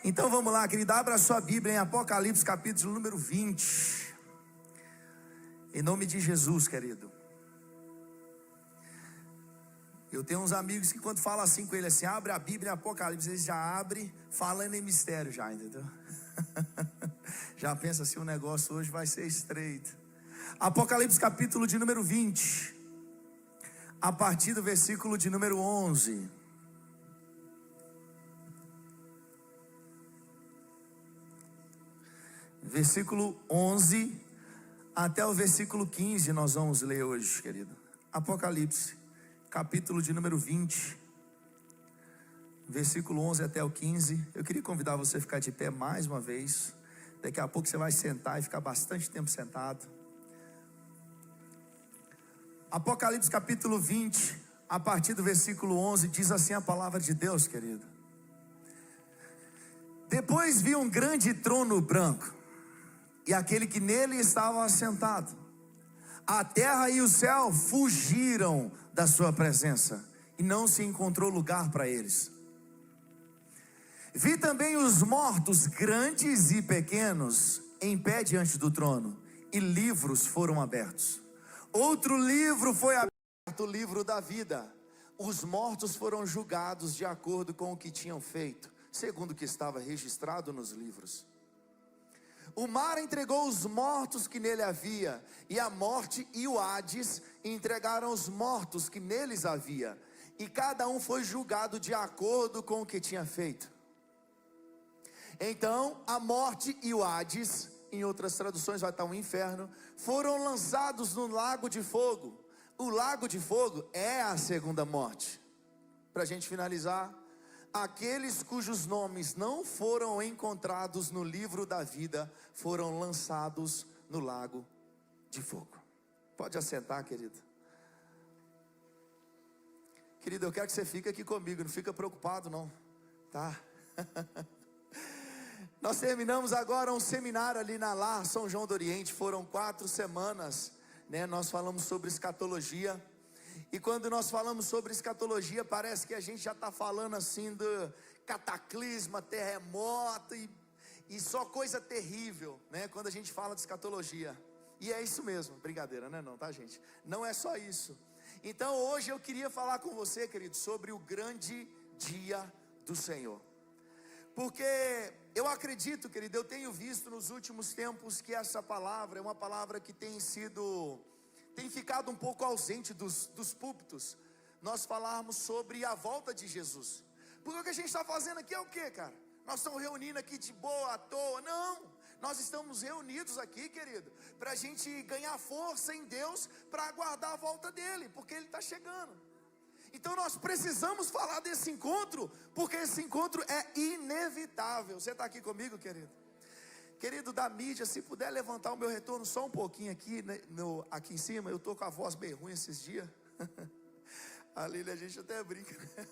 Então vamos lá, querido, abra a sua Bíblia em Apocalipse capítulo número 20. Em nome de Jesus, querido. Eu tenho uns amigos que quando falam assim com ele, assim, abre a Bíblia em Apocalipse, eles já abrem, falando em mistério já, entendeu? Já pensa assim, o negócio hoje vai ser estreito. Apocalipse capítulo de número 20, a partir do versículo de número 11. Versículo 11 até o versículo 15 nós vamos ler hoje, querido. Apocalipse, capítulo de número 20, versículo 11 até o 15. Eu queria convidar você a ficar de pé mais uma vez. Daqui a pouco você vai sentar e ficar bastante tempo sentado. Apocalipse capítulo 20, a partir do versículo 11, diz assim a palavra de Deus, querido. Depois vi um grande trono branco, e aquele que nele estava assentado. A terra e o céu fugiram da sua presença, e não se encontrou lugar para eles. Vi também os mortos, grandes e pequenos, em pé diante do trono, e livros foram abertos. Outro livro foi aberto, o livro da vida. Os mortos foram julgados de acordo com o que tinham feito, segundo o que estava registrado nos livros. O mar entregou os mortos que nele havia, e a morte e o Hades entregaram os mortos que neles havia, e cada um foi julgado de acordo com o que tinha feito. Então a morte e o Hades, em outras traduções vai estar o inferno, foram lançados no lago de fogo. O lago de fogo é a segunda morte. Para a gente finalizar, aqueles cujos nomes não foram encontrados no livro da vida foram lançados no lago de fogo. Pode assentar, querido. Querido, eu quero que você fique aqui comigo, não fica preocupado não, tá? Nós terminamos agora um seminário ali na Lar São João do Oriente, foram 4 semanas, né? Nós falamos sobre escatologia. E quando nós falamos sobre escatologia, parece que a gente já está falando assim do cataclisma, terremoto e só coisa terrível, né? Quando a gente fala de escatologia. E é isso mesmo, brincadeira, né? Não, tá, gente? Não é só isso. Então hoje eu queria falar com você, querido, sobre o grande dia do Senhor. Porque eu acredito, querido, eu tenho visto nos últimos tempos que essa palavra é uma palavra que tem ficado um pouco ausente dos púlpitos. Nós falarmos sobre a volta de Jesus. Porque o que a gente está fazendo aqui é o que, cara? Nós estamos reunindo aqui de boa, à toa? Não, nós estamos reunidos aqui, querido, para a gente ganhar força em Deus, para aguardar a volta dele, porque ele está chegando. Então nós precisamos falar desse encontro, porque esse encontro é inevitável. Você está aqui comigo, querido? Querido da mídia, se puder levantar o meu retorno só um pouquinho aqui, né, aqui em cima. Eu estou com a voz bem ruim esses dias. A Lília, a gente até brinca, né?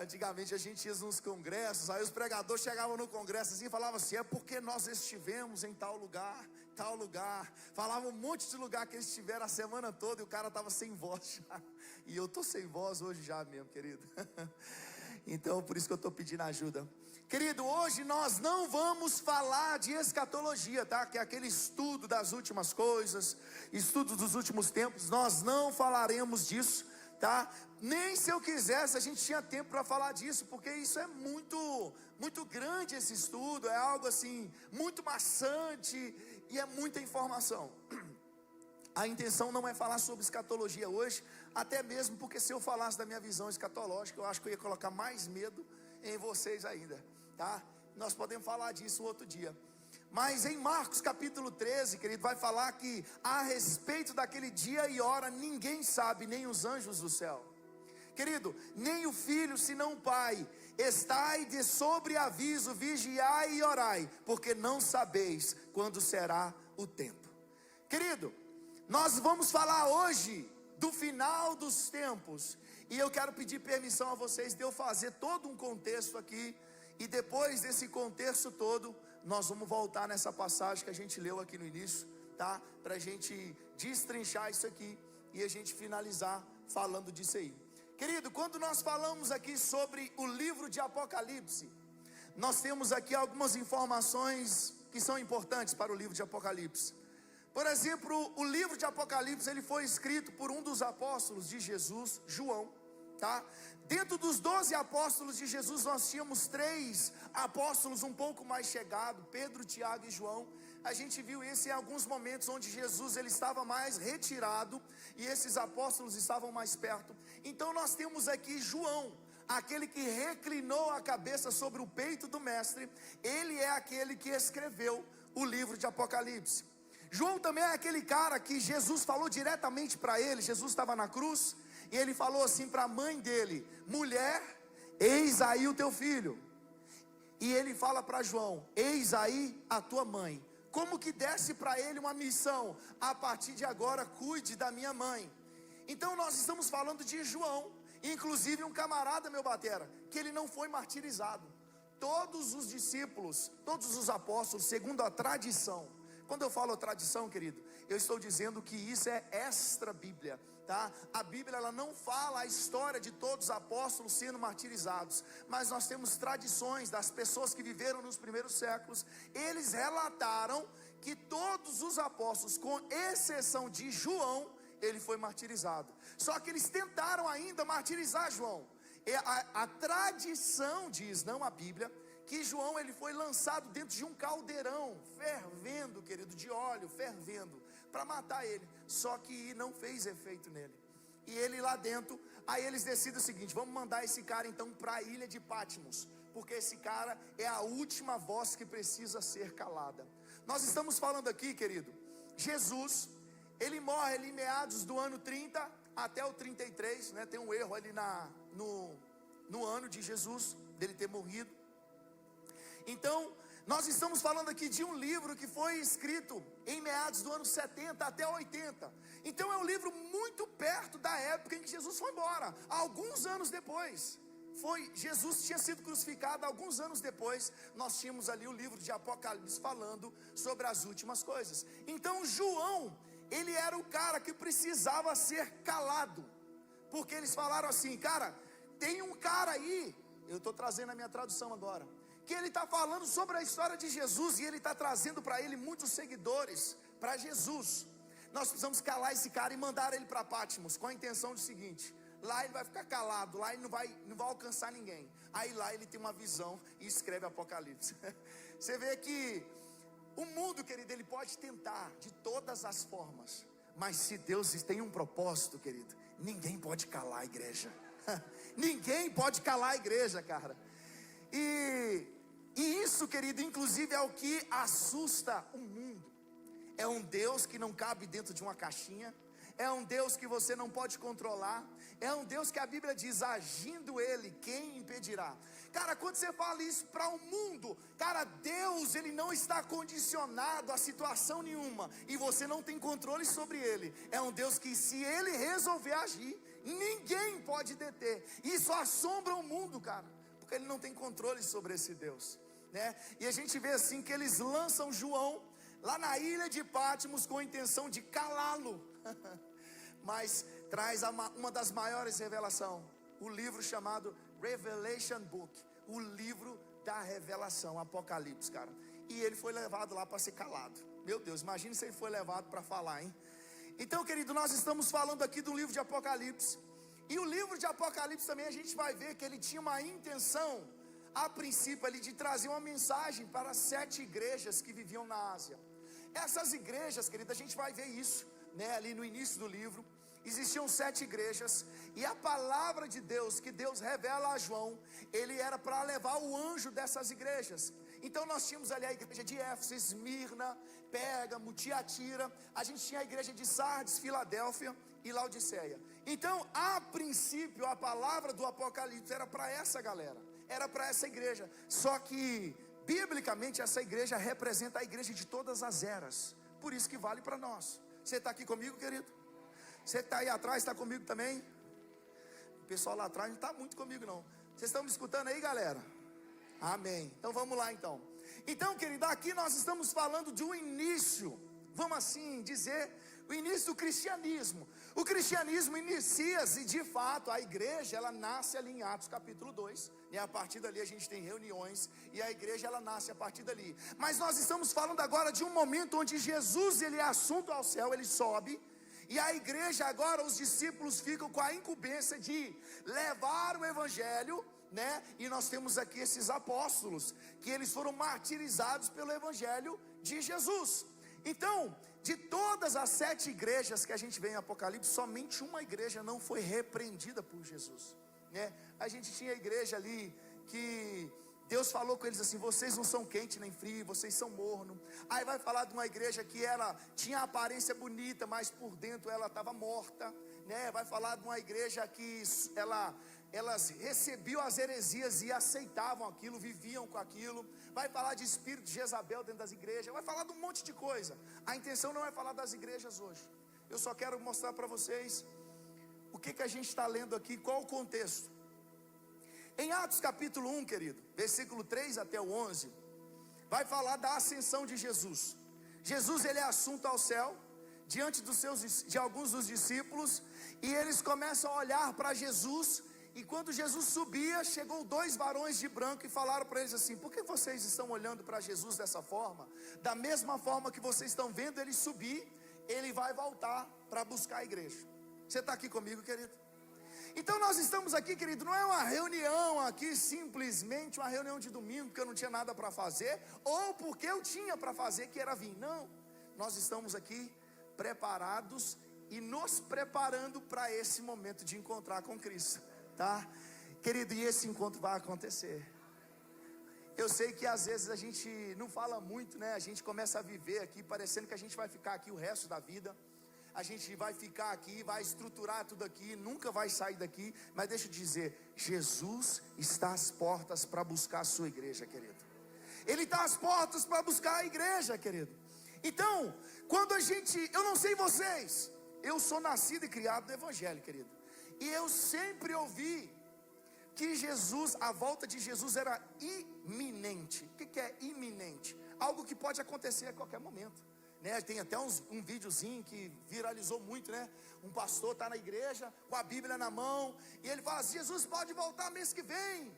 Antigamente a gente ia nos congressos, aí os pregadores chegavam no congresso assim e falavam assim: é porque nós estivemos em tal lugar, tal lugar. Falavam um monte de lugar que eles estiveram a semana toda e o cara estava sem voz já. E eu estou sem voz hoje já mesmo, querido. Então por isso que eu estou pedindo ajuda. Querido, hoje nós não vamos falar de escatologia, tá? Que é aquele estudo das últimas coisas, estudo dos últimos tempos. Nós não falaremos disso, tá? Nem se eu quisesse a gente tinha tempo para falar disso, porque isso é muito grande esse estudo, é algo assim, muito maçante e é muita informação. A intenção não é falar sobre escatologia hoje, até mesmo porque se eu falasse da minha visão escatológica, eu acho que eu ia colocar mais medo em vocês ainda, tá? Nós podemos falar disso outro dia. Mas em Marcos capítulo 13, querido, vai falar que a respeito daquele dia e hora ninguém sabe, nem os anjos do céu. Querido, nem o filho, senão o pai. Estai de sobreaviso, vigiai e orai, porque não sabeis quando será o tempo. Querido, nós vamos falar hoje do final dos tempos. E eu quero pedir permissão a vocês de eu fazer todo um contexto aqui. E depois desse contexto todo, nós vamos voltar nessa passagem que a gente leu aqui no início, tá? Para a gente destrinchar isso aqui e a gente finalizar falando disso aí. Querido, quando nós falamos aqui sobre o livro de Apocalipse, nós temos aqui algumas informações que são importantes para o livro de Apocalipse. Por exemplo, o livro de Apocalipse, ele foi escrito por um dos apóstolos de Jesus, João, tá? Dentro dos 12 apóstolos de Jesus, nós tínhamos 3 apóstolos um pouco mais chegados, Pedro, Tiago e João. A gente viu isso em alguns momentos onde Jesus ele estava mais retirado e esses apóstolos estavam mais perto. Então nós temos aqui João, aquele que reclinou a cabeça sobre o peito do mestre. Ele é aquele que escreveu o livro de Apocalipse. João também é aquele cara que Jesus falou diretamente para ele. Jesus estava na cruz e ele falou assim para a mãe dele: mulher, eis aí o teu filho. E ele fala para João: eis aí a tua mãe. Como que desce para ele uma missão: a partir de agora cuide da minha mãe. Então nós estamos falando de João, inclusive um camarada, meu batera, que ele não foi martirizado. Todos os discípulos, todos os apóstolos, segundo a tradição. Quando eu falo tradição, querido, eu estou dizendo que isso é extra Bíblia, tá? A Bíblia ela não fala a história de todos os apóstolos sendo martirizados, mas nós temos tradições das pessoas que viveram nos primeiros séculos. Eles relataram que todos os apóstolos, com exceção de João, ele foi martirizado. Só que eles tentaram ainda martirizar João. A tradição diz, não a Bíblia, que João ele foi lançado dentro de um caldeirão, fervendo, querido, de óleo, fervendo, para matar ele. Só que não fez efeito nele. E ele lá dentro, aí eles decidem o seguinte: vamos mandar esse cara então para a ilha de Patmos, porque esse cara é a última voz que precisa ser calada. Nós estamos falando aqui, querido, Jesus, ele morre ali em meados do ano 30 até o 33, né? Tem um erro ali no ano de Jesus, dele ter morrido. Então, nós estamos falando aqui de um livro que foi escrito em meados do ano 70 até 80. Então é um livro muito perto da época em que Jesus foi embora. Alguns anos depois, Jesus tinha sido crucificado. Alguns anos depois, nós tínhamos ali o livro de Apocalipse falando sobre as últimas coisas. Então João, ele era o cara que precisava ser calado, porque eles falaram assim: cara, tem um cara aí, eu estou trazendo a minha tradução agora, que ele está falando sobre a história de Jesus, e ele está trazendo para ele muitos seguidores, para Jesus. Nós precisamos calar esse cara e mandar ele para Patmos, com a intenção do seguinte: lá ele vai ficar calado, lá ele não vai alcançar ninguém. Aí lá ele tem uma visão e escreve Apocalipse. Você vê que o mundo, querido, ele pode tentar de todas as formas, mas se Deus tem um propósito, querido, ninguém pode calar a igreja. Ninguém pode calar a igreja, cara. E isso, querido, inclusive é o que assusta o mundo. É um Deus que não cabe dentro de uma caixinha. É um Deus que você não pode controlar. É um Deus que a Bíblia diz: agindo Ele, quem impedirá? Cara, quando você fala isso para o mundo, cara, Deus, Ele não está condicionado a situação nenhuma, e você não tem controle sobre Ele. É um Deus que, se Ele resolver agir, ninguém pode deter. Isso assombra o mundo, cara, porque Ele não tem controle sobre esse Deus, né? E a gente vê assim que eles lançam João lá na ilha de Patmos com a intenção de calá-lo. Mas traz uma das maiores revelações, o livro chamado Revelation Book, o livro da revelação, Apocalipse, cara. E ele foi levado lá para ser calado. Meu Deus, imagine se ele foi levado para falar, hein? Então, querido, nós estamos falando aqui do livro de Apocalipse. E o livro de Apocalipse também a gente vai ver que ele tinha uma intenção, a princípio, ali, de trazer uma mensagem para 7 igrejas que viviam na Ásia. Essas igrejas, querido, a gente vai ver isso, né, ali no início do livro. Existiam 7 igrejas, e a palavra de Deus, que Deus revela a João, ele era para levar o anjo dessas igrejas. Então nós tínhamos ali a igreja de Éfeso, Esmirna, Pérgamo, Tiatira. A gente tinha a igreja de Sardes, Filadélfia e Laodiceia. Então, a princípio, a palavra do Apocalipse era para essa galera, era para essa igreja. Só que, biblicamente, essa igreja representa a igreja de todas as eras. Por isso que vale para nós. Você está aqui comigo, querido? Você que está aí atrás, está comigo também? O pessoal lá atrás não está muito comigo não. Vocês estão me escutando aí, galera? Amém. Então vamos lá então. Então, querido, aqui nós estamos falando de um início, vamos assim dizer, O início do cristianismo. O cristianismo inicia-se, de fato, a igreja, ela nasce ali em Atos capítulo 2, e a partir dali a gente tem reuniões, e a igreja ela nasce a partir dali. Mas nós estamos falando agora de um momento onde Jesus, ele é assunto ao céu, ele sobe, e a igreja agora, os discípulos ficam com a incumbência de levar o evangelho, né? E nós temos aqui esses apóstolos, que eles foram martirizados pelo evangelho de Jesus. Então, de todas as 7 igrejas que a gente vê em Apocalipse, somente uma igreja não foi repreendida por Jesus, né? A gente tinha a igreja ali que Deus falou com eles assim: vocês não são quente nem frio, vocês são morno. Aí vai falar de uma igreja que ela tinha aparência bonita, mas por dentro ela estava morta, né? Vai falar de uma igreja que elas recebiam as heresias e aceitavam aquilo, viviam com aquilo. Vai falar de espírito de Jezabel dentro das igrejas, vai falar de um monte de coisa. A intenção não é falar das igrejas hoje. Eu só quero mostrar para vocês o que a gente está lendo aqui, qual o contexto. Em Atos capítulo 1, querido, versículo 3 até o 11, vai falar da ascensão de Jesus. Jesus, ele é assunto ao céu, diante de alguns dos discípulos, e eles começam a olhar para Jesus. E quando Jesus subia, chegou 2 varões de branco e falaram para eles assim: por que vocês estão olhando para Jesus dessa forma? Da mesma forma que vocês estão vendo ele subir, ele vai voltar para buscar a igreja. Você está aqui comigo, querido? Então nós estamos aqui, querido, não é uma reunião aqui, simplesmente uma reunião de domingo, porque eu não tinha nada para fazer, ou porque eu tinha para fazer, que era vir. Não, nós estamos aqui preparados e nos preparando para esse momento de encontrar com Cristo, tá? Querido, e esse encontro vai acontecer. Eu sei que às vezes a gente não fala muito, né? A gente começa a viver aqui, parecendo que a gente vai ficar aqui o resto da vida. A gente vai ficar aqui, vai estruturar tudo aqui, nunca vai sair daqui. Mas deixa eu dizer, Jesus está às portas para buscar a sua igreja, querido. Ele está às portas para buscar a igreja, querido. Então, quando eu não sei vocês, eu sou nascido e criado no evangelho, querido. E eu sempre ouvi que Jesus, a volta de Jesus era iminente. O que é iminente? Algo que pode acontecer a qualquer momento, né? Tem até um videozinho que viralizou muito, né? Um pastor está na igreja com a Bíblia na mão, e ele fala assim: Jesus pode voltar mês que vem.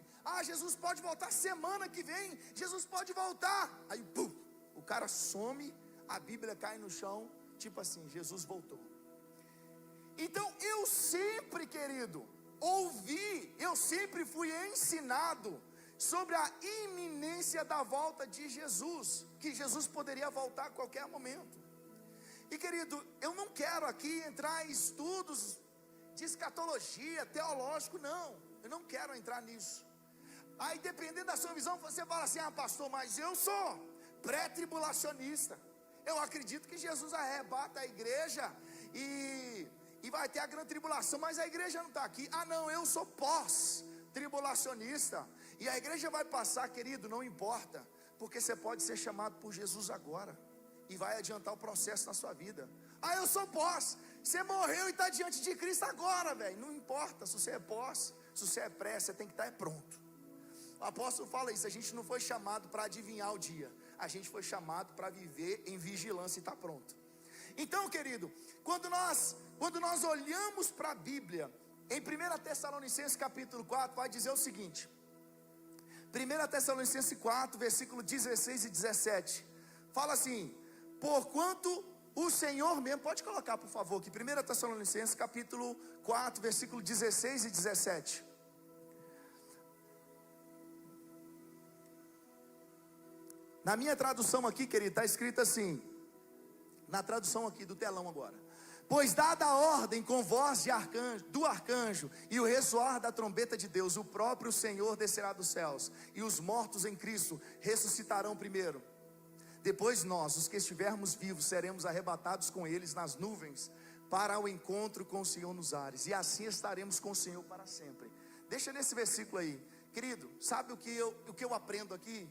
Jesus pode voltar semana que vem. Jesus pode voltar. Aí pum, o cara some, a Bíblia cai no chão, tipo assim: Jesus voltou. Então eu sempre, querido, eu sempre fui ensinado sobre a iminência da volta de Jesus, que Jesus poderia voltar a qualquer momento. E querido, eu não quero aqui entrar em estudos de escatologia, teológico, não, eu não quero entrar nisso. Aí dependendo da sua visão, você fala assim: pastor, mas eu sou pré-tribulacionista, eu acredito que Jesus arrebata a igreja e vai ter a grande tribulação, mas a igreja não está aqui. Não, eu sou pós-tribulacionista, e a igreja vai passar, querido, não importa, porque você pode ser chamado por Jesus agora, e vai adiantar o processo na sua vida. Eu sou pós, você morreu e está diante de Cristo agora, velho. Não importa se você é pós, se você é pré, você tem que estar pronto. O apóstolo fala isso: a gente não foi chamado para adivinhar o dia, a gente foi chamado para viver em vigilância e estar pronto. Então, querido, quando nós olhamos para a Bíblia, em 1 Tessalonicenses capítulo 4, vai dizer o seguinte, 1 Tessalonicenses 4, versículo 16 e 17, fala assim: porquanto o Senhor mesmo, pode colocar por favor aqui, 1 Tessalonicenses capítulo 4, versículo 16 e 17. Na minha tradução aqui, querido, está escrito assim, na tradução aqui do telão agora: pois dada a ordem com voz do arcanjo e o ressoar da trombeta de Deus, o próprio Senhor descerá dos céus, e os mortos em Cristo ressuscitarão primeiro. Depois nós, os que estivermos vivos, seremos arrebatados com eles nas nuvens, para o encontro com o Senhor nos ares, e assim estaremos com o Senhor para sempre. Deixa nesse versículo aí, querido, sabe o que eu aprendo aqui?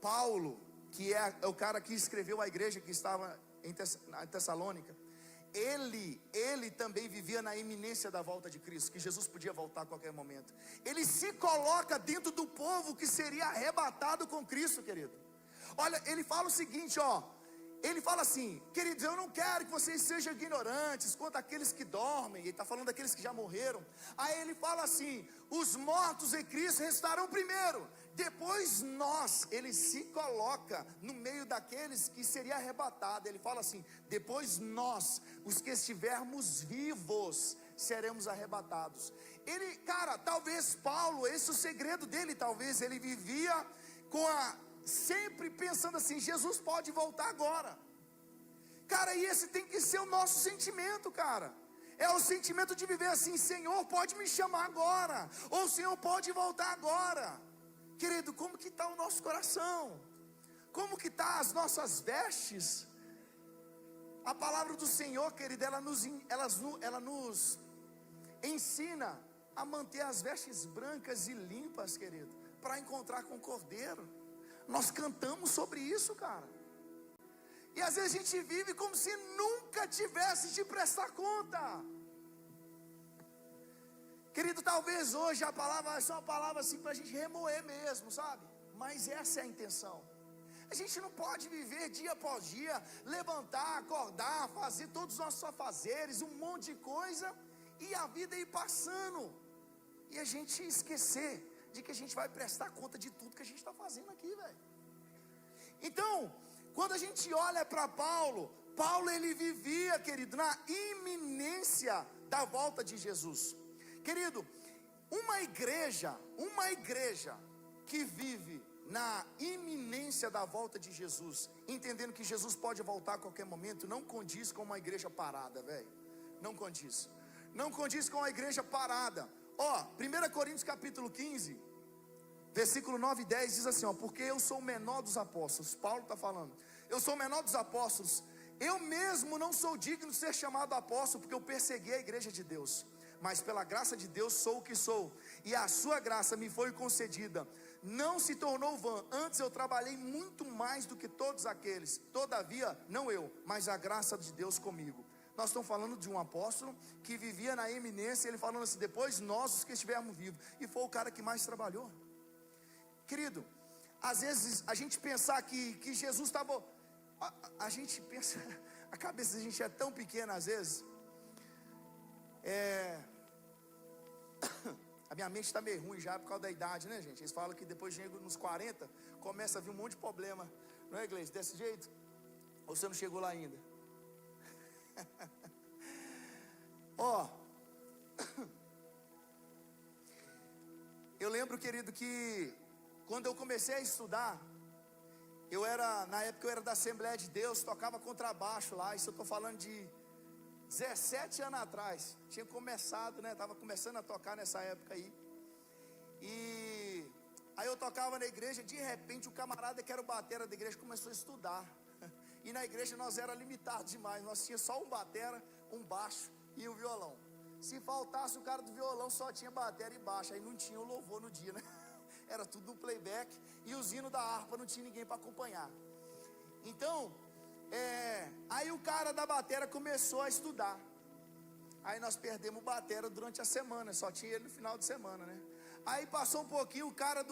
Paulo, que é o cara que escreveu a igreja que estava em Tessalônica, ele também vivia na iminência da volta de Cristo, que Jesus podia voltar a qualquer momento. Ele se coloca dentro do povo que seria arrebatado com Cristo, querido. Olha, ele fala o seguinte, ele fala assim, queridos, eu não quero que vocês sejam ignorantes quanto àqueles que dormem. Ele está falando daqueles que já morreram. Aí ele fala assim, os mortos em Cristo restarão primeiro, depois nós. Ele se coloca no meio daqueles que seria arrebatado. Ele fala assim, depois nós, os que estivermos vivos, seremos arrebatados. Ele, cara, talvez Paulo, esse é o segredo dele, talvez ele vivia sempre pensando assim, Jesus pode voltar agora. Cara, e esse tem que ser o nosso sentimento, cara. É o sentimento de viver assim, Senhor, pode me chamar agora, ou Senhor pode voltar agora. Querido, como que está o nosso coração? Como que está as nossas vestes? A palavra do Senhor, querido, ela nos ensina a manter as vestes brancas e limpas, querido, para encontrar com o Cordeiro. Nós cantamos sobre isso, cara. E às vezes a gente vive como se nunca tivesse de prestar conta. Querido, talvez hoje a palavra vai ser uma palavra assim para a gente remoer mesmo, sabe? Mas essa é a intenção. A gente não pode viver dia após dia, levantar, acordar, fazer todos os nossos afazeres, um monte de coisa, e a vida ir passando, e a gente esquecer de que a gente vai prestar conta de tudo que a gente está fazendo aqui, velho. Então, quando a gente olha para Paulo, ele vivia, querido, na iminência da volta de Jesus. Querido, uma igreja que vive na iminência da volta de Jesus, entendendo que Jesus pode voltar a qualquer momento, não condiz com uma igreja parada, velho. Não condiz com uma igreja parada. 1 Coríntios capítulo 15, versículo 9 e 10 diz assim, porque eu sou o menor dos apóstolos. Paulo está falando, eu sou o menor dos apóstolos, eu mesmo não sou digno de ser chamado apóstolo, porque eu persegui a igreja de Deus, mas pela graça de Deus sou o que sou, e a sua graça me foi concedida, não se tornou vã, antes eu trabalhei muito mais do que todos aqueles, todavia não eu, mas a graça de Deus comigo. Nós estamos falando de um apóstolo que vivia na eminência, ele falando assim, depois nós os que estivermos vivos, e foi o cara que mais trabalhou. Querido, às vezes a gente pensar que Jesus estava, a gente pensa, a cabeça da gente é tão pequena às vezes, a minha mente está meio ruim já por causa da idade, né, gente? Eles falam que depois de nos 40, começa a vir um monte de problema, não é, Gleice? Desse jeito? Ou você não chegou lá ainda? Eu lembro, querido, que quando eu comecei a estudar, na época eu era da Assembleia de Deus, tocava contrabaixo lá, isso eu estou falando de 17 anos atrás, tinha começado, né, estava começando a tocar nessa época aí, e aí eu tocava na igreja, de repente o camarada que era o batera da igreja começou a estudar, e na igreja nós era limitado demais, nós tinha só um batera, um baixo e um violão. Se faltasse o cara do violão, só tinha batera e baixo, aí não tinha o louvor no dia, né? Era tudo no playback, e os hinos da harpa não tinha ninguém para acompanhar. Então, aí o cara da batera começou a estudar. Aí nós perdemos o batera durante a semana, só tinha ele no final de semana, né? Aí passou um pouquinho, o cara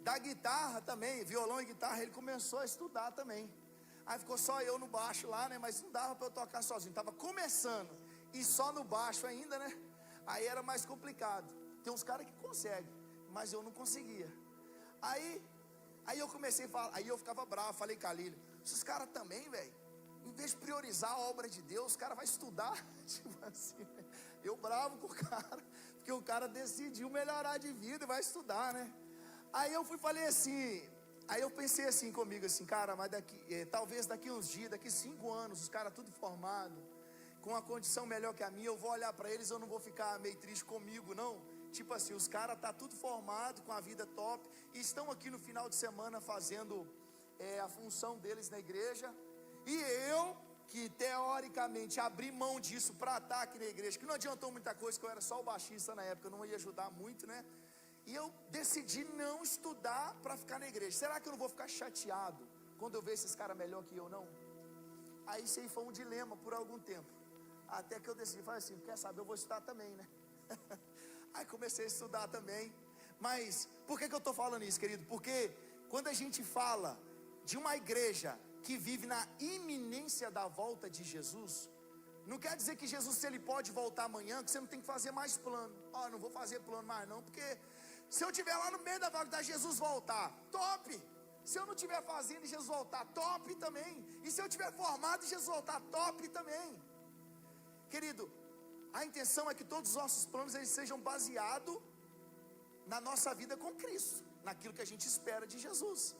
da guitarra também, violão e guitarra, ele começou a estudar também. Aí ficou só eu no baixo lá, né? Mas não dava para eu tocar sozinho, estava começando, e só no baixo ainda, né? Aí era mais complicado. Tem uns caras que conseguem, mas eu não conseguia. Aí eu comecei a falar, aí eu ficava bravo, falei com a Lília, esses caras também, velho, em vez de priorizar a obra de Deus, o cara vai estudar, tipo assim, eu bravo com o cara, porque o cara decidiu melhorar de vida e vai estudar, né? Aí eu falei assim, aí eu pensei assim comigo, assim, cara, mas talvez daqui uns dias, daqui 5 anos, os caras tudo formado, com uma condição melhor que a minha, eu vou olhar para eles, eu não vou ficar meio triste comigo, não. Tipo assim, os caras tá tudo formado, com a vida top, e estão aqui no final de semana fazendo a função deles na igreja, e eu, que teoricamente abri mão disso para estar aqui na igreja, que não adiantou muita coisa, que eu era só o baixista na época, eu não ia ajudar muito, né? E eu decidi não estudar para ficar na igreja. Será que eu não vou ficar chateado quando eu ver esses caras melhor que eu, não? Aí isso aí foi um dilema por algum tempo, até que eu decidi, falei assim, quer saber, eu vou estudar também, né? Aí comecei a estudar também. Mas por que eu estou falando isso, querido? Porque quando a gente fala de uma igreja que vive na iminência da volta de Jesus, não quer dizer que Jesus, se ele pode voltar amanhã, que você não tem que fazer mais plano. Não vou fazer plano mais não, porque se eu estiver lá no meio da vaga, Jesus voltar, top. Se eu não estiver fazendo e Jesus voltar, top também. E se eu estiver formado e Jesus voltar, top também. Querido, a intenção é que todos os nossos planos eles sejam baseados na nossa vida com Cristo, naquilo que a gente espera de Jesus.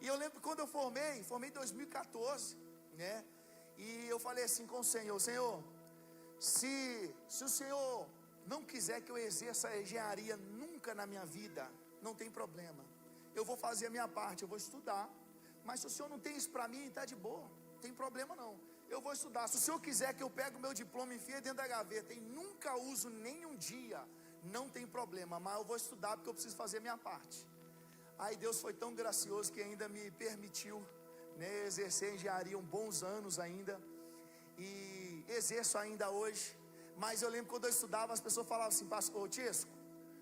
E eu lembro quando eu formei em 2014, né? E eu falei assim com o Senhor: Senhor, se o Senhor não quiser que eu exerça a engenharia nunca na minha vida, não tem problema. Eu vou fazer a minha parte, eu vou estudar. Mas se o Senhor não tem isso para mim, está de boa, não tem problema não. Eu vou estudar. Se o Senhor quiser que eu pegue o meu diploma e enfie dentro da gaveta e nunca uso nenhum dia, não tem problema, mas eu vou estudar porque eu preciso fazer a minha parte. Aí Deus foi tão gracioso que ainda me permitiu, né, exercer engenharia bons anos ainda. E exerço ainda hoje. Mas eu lembro quando eu estudava, as pessoas falavam assim: pastor Tiesco,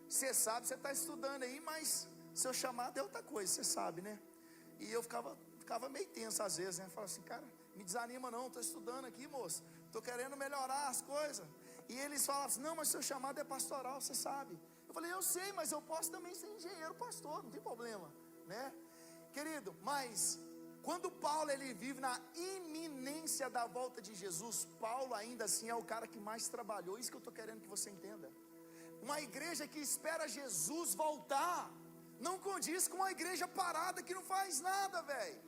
você sabe, você está estudando aí, mas seu chamado é outra coisa, você sabe, né? E eu ficava meio tenso às vezes, né? Eu falava assim: cara, me desanima não, estou estudando aqui, moço, estou querendo melhorar as coisas. E eles falavam assim: não, mas seu chamado é pastoral, você sabe. Eu falei: eu sei, mas eu posso também ser engenheiro pastor, não tem problema, né? Querido, mas quando Paulo ele vive na iminência da volta de Jesus, Paulo ainda assim é o cara que mais trabalhou. Isso que eu estou querendo que você entenda. Uma igreja que espera Jesus voltar não condiz com uma igreja parada que não faz nada, velho.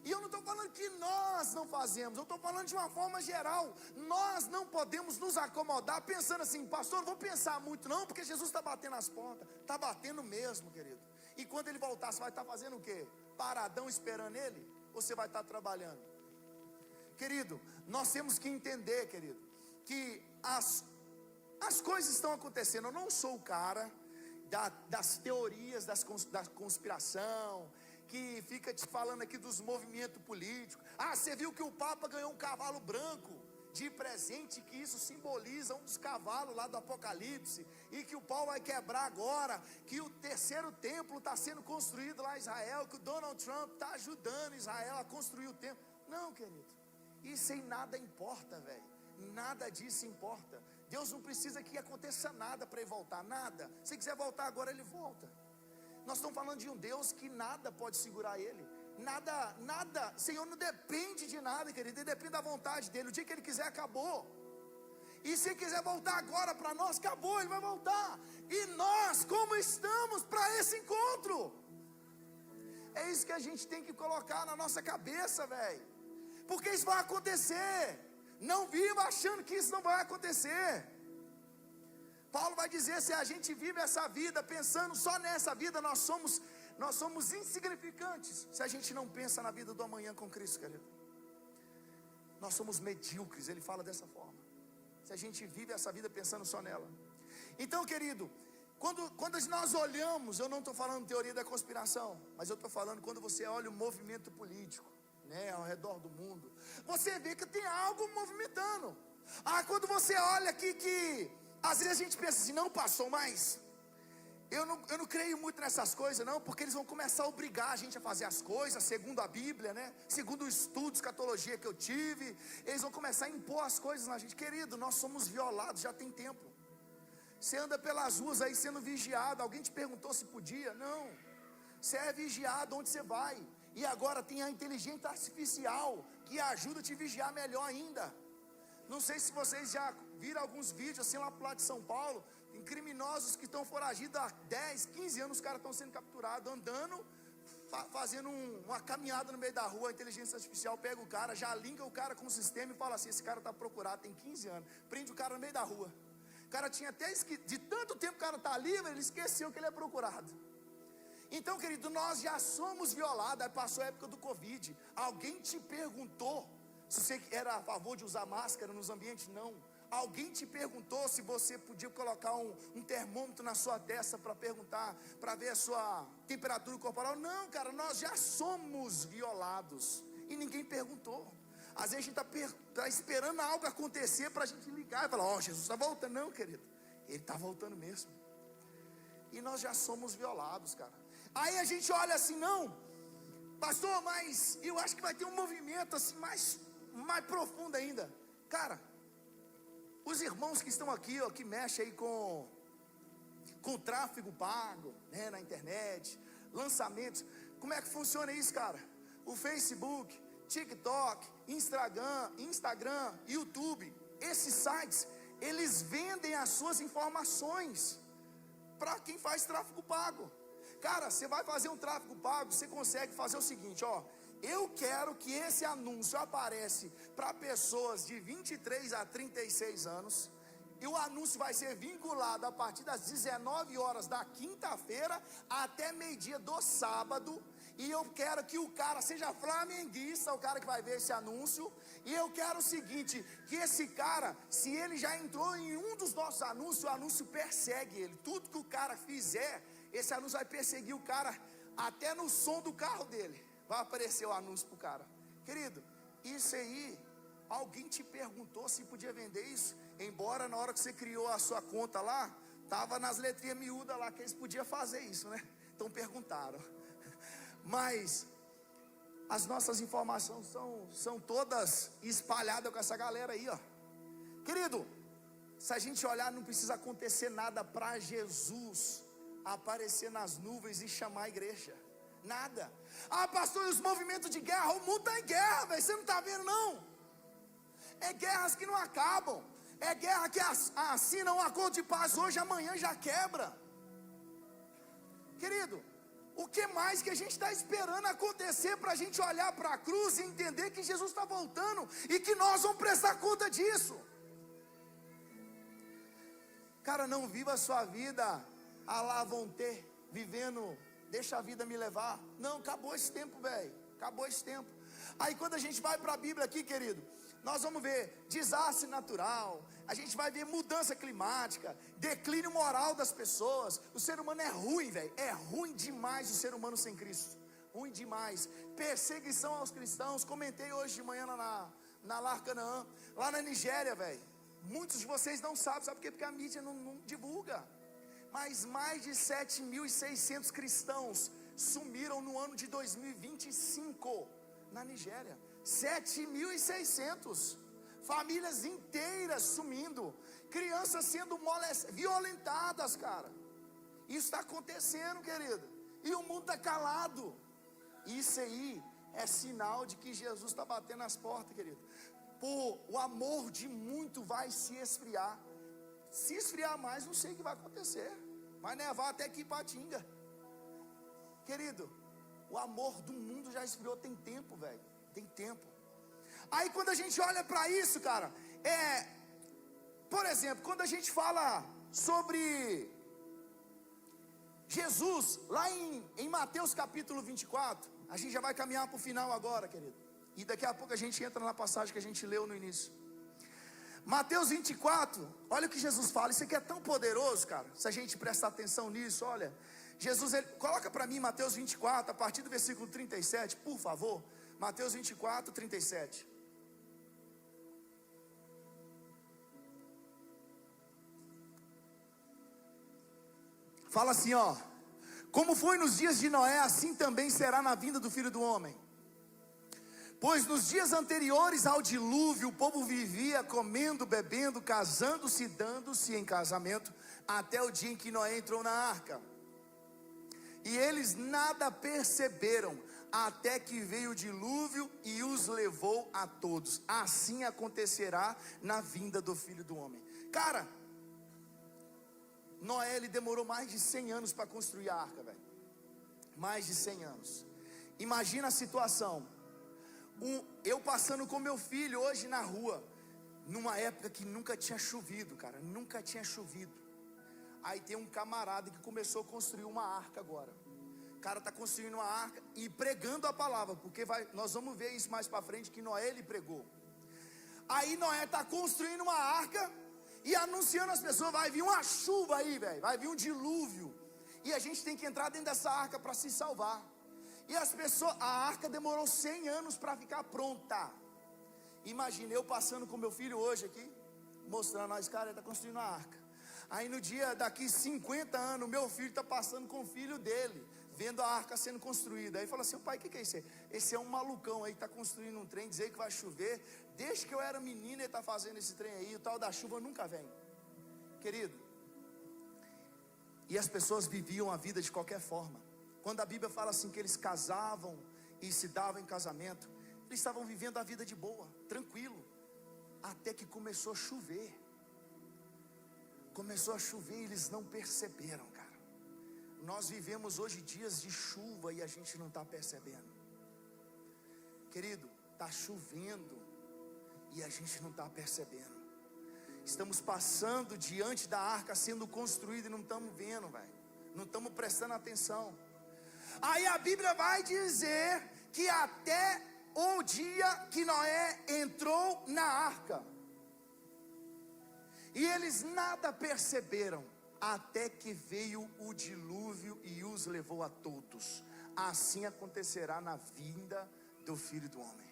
E eu não estou falando que nós não fazemos, eu estou falando de uma forma geral. Nós não podemos nos acomodar pensando assim: pastor, não vou pensar muito não, porque Jesus está batendo as portas. Está batendo mesmo, querido. E quando ele voltar, você vai estar fazendo o quê? Paradão esperando ele? Ou você vai estar trabalhando? Querido, nós temos que entender, querido, que as coisas estão acontecendo. Eu não sou o cara das teorias da conspiração, que fica te falando aqui dos movimentos políticos. Você viu que o Papa ganhou um cavalo branco de presente, que isso simboliza um dos cavalos lá do Apocalipse, e que o pau vai quebrar agora, que o terceiro templo está sendo construído lá em Israel, que o Donald Trump está ajudando Israel a construir o templo. Não, querido, isso em nada importa, velho. Nada disso importa. Deus não precisa que aconteça nada para ele voltar, nada. Se quiser voltar agora, ele volta. Nós estamos falando de um Deus que nada pode segurar ele. Nada, Senhor não depende de nada, querido. Ele depende da vontade dele. O dia que ele quiser, acabou. E se quiser voltar agora para nós, acabou, ele vai voltar. E nós, como estamos para esse encontro? É isso que a gente tem que colocar na nossa cabeça, velho. Porque isso vai acontecer. Não viva achando que isso não vai acontecer. Paulo vai dizer: se a gente vive essa vida pensando só nessa vida, nós somos insignificantes. Se a gente não pensa na vida do amanhã com Cristo, querido, nós somos medíocres. Ele fala dessa forma. Se a gente vive essa vida pensando só nela. Então, querido, quando nós olhamos, eu não estou falando teoria da conspiração, mas eu estou falando quando você olha o movimento político, né, ao redor do mundo, você vê que tem algo movimentando. Quando você olha aqui que às vezes a gente pensa assim: não, passou mais. Eu não creio muito nessas coisas não, porque eles vão começar a obrigar a gente a fazer as coisas segundo a Bíblia, né? Segundo o estudo de escatologia que eu tive, eles vão começar a impor as coisas na gente. Querido, nós somos violados já tem tempo. Você anda pelas ruas aí sendo vigiado. Alguém te perguntou se podia? Não. Você é vigiado onde você vai. E agora tem a inteligência artificial que ajuda a te vigiar melhor ainda. Não sei se vocês já viram alguns vídeos assim lá pro lado de São Paulo, em criminosos que estão foragidos há 10, 15 anos. Os caras estão sendo capturados, andando, fazendo uma caminhada no meio da rua. A inteligência artificial pega o cara, já linka o cara com o sistema e fala assim: esse cara está procurado, tem 15 anos. Prende o cara no meio da rua. O cara tinha até de tanto tempo que o cara está livre, ele esqueceu que ele é procurado. Então, querido, nós já somos violados. Aí passou a época do Covid. Alguém te perguntou se você era a favor de usar máscara nos ambientes? Não. Alguém te perguntou se você podia colocar um termômetro na sua testa para perguntar, para ver a sua temperatura corporal? Não, cara, nós já somos violados e ninguém perguntou. Às vezes a gente está esperando algo acontecer para a gente ligar e falar: Jesus está voltando. Não, querido, ele está voltando mesmo. E nós já somos violados, cara. Aí a gente olha assim: não, Pastor, mas eu acho que vai ter um movimento assim mais profundo ainda. Cara, os irmãos que estão aqui, ó, que mexem aí com tráfego pago, né, na internet, lançamentos, como é que funciona isso, cara? O Facebook, TikTok, Instagram, YouTube, esses sites, eles vendem as suas informações para quem faz tráfego pago. Cara, você vai fazer um tráfego pago, você consegue fazer o seguinte, ó: eu quero que esse anúncio apareça para pessoas de 23 a 36 anos, e o anúncio vai ser vinculado a partir das 19 horas da quinta-feira até meio-dia do sábado, e eu quero que o cara seja flamenguista, o cara que vai ver esse anúncio, e eu quero o seguinte, que esse cara, se ele já entrou em um dos nossos anúncios, o anúncio persegue ele, tudo que o cara fizer, esse anúncio vai perseguir o cara, até no som do carro dele, vai aparecer o anúncio pro cara. Querido, isso aí, alguém te perguntou se podia vender isso? Embora na hora que você criou a sua conta lá, tava nas letrinhas miúdas lá, que eles podiam fazer isso, né? Então perguntaram. Mas as nossas informações são todas espalhadas com essa galera aí, ó. Querido, se a gente olhar, não precisa acontecer nada para Jesus aparecer nas nuvens e chamar a igreja. Nada. Ah, pastor, e os movimentos de guerra? O mundo está em guerra, velho. Você não está vendo, não? É guerras que não acabam. É guerra que assina um acordo de paz hoje, amanhã já quebra. Querido, o que mais que a gente está esperando acontecer para a gente olhar para a cruz e entender que Jesus está voltando e que nós vamos prestar conta disso? Cara, não viva a sua vida lá vão ter, vivendo, deixa a vida me levar. Não, acabou esse tempo, velho. Acabou esse tempo. Aí quando a gente vai para a Bíblia aqui, querido, nós vamos ver desastre natural, a gente vai ver mudança climática, declínio moral das pessoas. O ser humano é ruim, velho. É ruim demais o ser humano sem Cristo. Ruim demais. Perseguição aos cristãos. Comentei hoje de manhã lá na Lar Canaã, lá na Nigéria, velho. Muitos de vocês não sabem, sabe por quê? Porque a mídia não divulga. Mas mais de 7.600 cristãos sumiram no ano de 2025 na Nigéria. 7.600 famílias inteiras sumindo, crianças sendo violentadas, cara. Isso está acontecendo, querido, e o mundo está calado. Isso aí é sinal de que Jesus está batendo nas portas, querido. O amor de muito vai se esfriar. Se esfriar mais, não sei o que vai acontecer. Vai nevar até aqui em Patinga. Querido, o amor do mundo já esfriou tem tempo, velho. Tem tempo. Aí quando a gente olha para isso, cara, por exemplo, quando a gente fala sobre Jesus, lá em Mateus capítulo 24, a gente já vai caminhar para o final agora, querido. E daqui a pouco a gente entra na passagem que a gente leu no início. Mateus 24, olha o que Jesus fala. Isso aqui é tão poderoso, cara. Se a gente prestar atenção nisso, olha. Jesus, coloca para mim Mateus 24, a partir do versículo 37, por favor. Mateus 24, 37. Fala assim, ó: como foi nos dias de Noé, assim também será na vinda do Filho do Homem. Pois nos dias anteriores ao dilúvio, o povo vivia comendo, bebendo, casando-se e dando-se em casamento, até o dia em que Noé entrou na arca. E eles nada perceberam, até que veio o dilúvio e os levou a todos. Assim acontecerá na vinda do Filho do Homem. Cara, Noé, ele demorou mais de 100 anos para construir a arca, velho. Mais de 100 anos. Imagina a situação. Eu passando com meu filho hoje na rua, numa época que nunca tinha chovido, cara, nunca tinha chovido. Aí tem um camarada que começou a construir uma arca agora. O cara está construindo uma arca e pregando a palavra, porque nós vamos ver isso mais para frente, que Noé ele pregou. Aí Noé está construindo uma arca e anunciando às pessoas: vai vir uma chuva aí, velho, vai vir um dilúvio, e a gente tem que entrar dentro dessa arca para se salvar. E as pessoas, a arca demorou 100 anos para ficar pronta. Imagina eu passando com meu filho hoje aqui, mostrando: nós, cara, ele está construindo a arca. Aí no dia, daqui 50 anos, meu filho está passando com o filho dele, vendo a arca sendo construída. Aí fala assim: pai, o que é isso aí? Esse é um malucão aí, está construindo um trem, dizer que vai chover. Desde que eu era menino ele está fazendo esse trem aí, o tal da chuva nunca vem. Querido, e as pessoas viviam a vida de qualquer forma. Quando a Bíblia fala assim que eles casavam e se davam em casamento, eles estavam vivendo a vida de boa, tranquilo, até que começou a chover. Começou a chover e eles não perceberam, cara. Nós vivemos hoje dias de chuva e a gente não está percebendo. Querido, está chovendo e a gente não está percebendo. Estamos passando diante da arca sendo construída e não estamos vendo, velho. Não estamos prestando atenção. Aí a Bíblia vai dizer que até o dia que Noé entrou na arca, e eles nada perceberam, até que veio o dilúvio e os levou a todos. Assim acontecerá na vinda do Filho do Homem.